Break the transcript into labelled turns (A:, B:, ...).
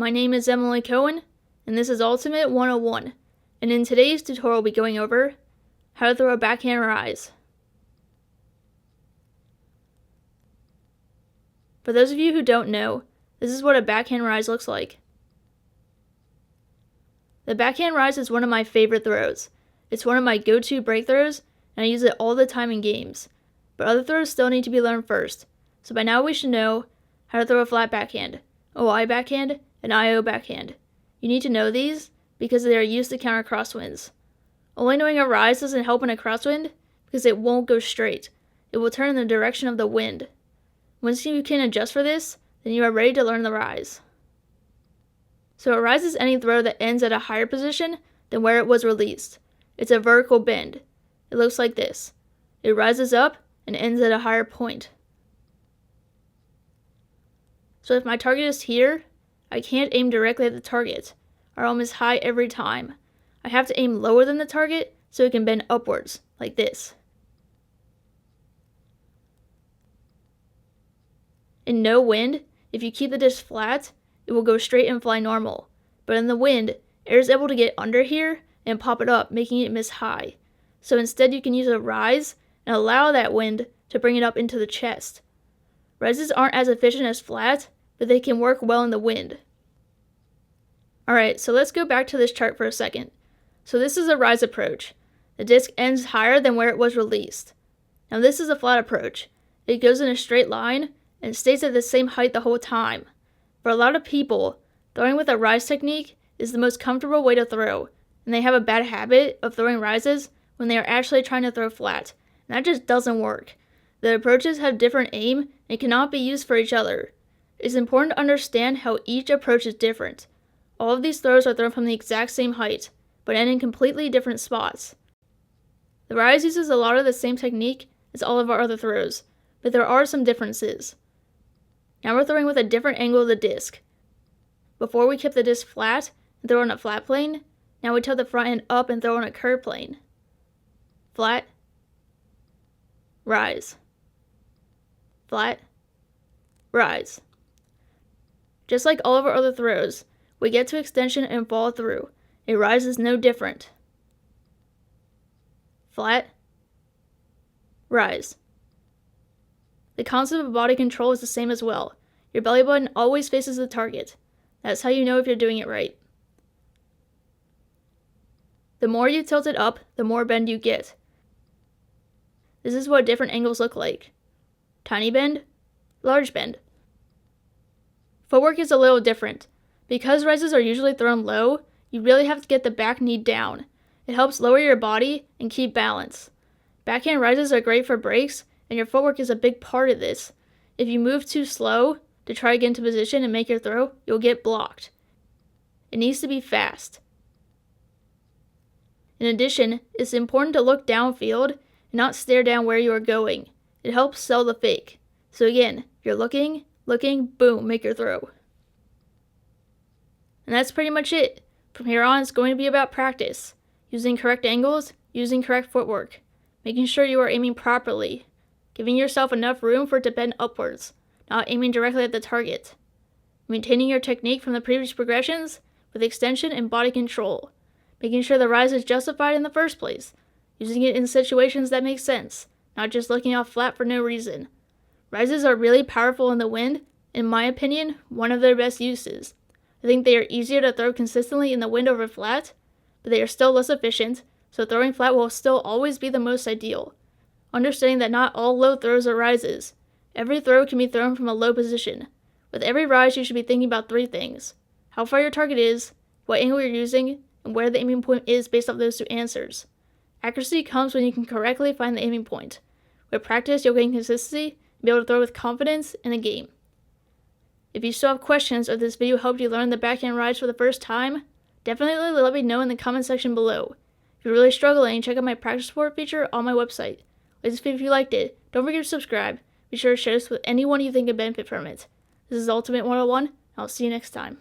A: My name is Emily Cohen, and this is Ultimate 101, and in today's tutorial we'll be going over how to throw a backhand rise. For those of you who don't know, this is what a backhand rise looks like. The backhand rise is one of my favorite throws. It's one of my go-to break throws, and I use it all the time in games. But other throws still need to be learned first, so by now we should know how to throw a flat backhand, OI backhand, and IO backhand. You need to know these because they are used to counter crosswinds. Only knowing a rise doesn't help in a crosswind because it won't go straight. It will turn in the direction of the wind. Once you can adjust for this, then you are ready to learn the rise. So a rise is any throw that ends at a higher position than where it was released. It's a vertical bend. It looks like this. It rises up and ends at a higher point. So if my target is here, I can't aim directly at the target. Our arm is high every time. I have to aim lower than the target so it can bend upwards, like this. In no wind, if you keep the disc flat, it will go straight and fly normal. But in the wind, air is able to get under here and pop it up, making it miss high. So instead you can use a rise and allow that wind to bring it up into the chest. Rises aren't as efficient as flat, but they can work well in the wind. Alright, so let's go back to this chart for a second. So this is a rise approach. The disc ends higher than where it was released. Now this is a flat approach. It goes in a straight line and stays at the same height the whole time. For a lot of people, throwing with a rise technique is the most comfortable way to throw, and they have a bad habit of throwing rises when they are actually trying to throw flat, and that just doesn't work. The approaches have different aim and cannot be used for each other. It's important to understand how each approach is different. All of these throws are thrown from the exact same height, but end in completely different spots. The rise uses a lot of the same technique as all of our other throws, but there are some differences. Now we're throwing with a different angle of the disc. Before we kept the disc flat and throw on a flat plane, now we tilt the front end up and throw on a curved plane. Flat, rise, flat, rise. Just like all of our other throws, we get to extension and follow through. A rise is no different. Flat, rise. The concept of body control is the same as well. Your belly button always faces the target. That's how you know if you're doing it right. The more you tilt it up, the more bend you get. This is what different angles look like. Tiny bend, large bend. Footwork is a little different. Because rises are usually thrown low, you really have to get the back knee down. It helps lower your body and keep balance. Backhand rises are great for breaks, and your footwork is a big part of this. If you move too slow to try to get into position and make your throw, you'll get blocked. It needs to be fast. In addition, it's important to look downfield and not stare down where you are going. It helps sell the fake. So again, you're looking, boom, make your throw. And that's pretty much it. From here on, it's going to be about practice. Using correct angles, using correct footwork. Making sure you are aiming properly. Giving yourself enough room for it to bend upwards, not aiming directly at the target. Maintaining your technique from the previous progressions with extension and body control. Making sure the rise is justified in the first place. Using it in situations that make sense, not just looking off flat for no reason. Rises are really powerful in the wind, in my opinion, one of their best uses. I think they are easier to throw consistently in the wind over flat, but they are still less efficient, so throwing flat will still always be the most ideal. Understanding that not all low throws are rises. Every throw can be thrown from a low position. With every rise, you should be thinking about three things: how far your target is, what angle you're using, and where the aiming point is based off those two answers. Accuracy comes when you can correctly find the aiming point. With practice, you'll gain consistency and be able to throw with confidence in a game. If you still have questions or this video helped you learn the backhand rise for the first time, definitely let me know in the comment section below. If you're really struggling, check out my practice support feature on my website. Like this video if you liked it. Don't forget to subscribe. Be sure to share this with anyone you think could benefit from it. This is Ultimate 101, and I'll see you next time.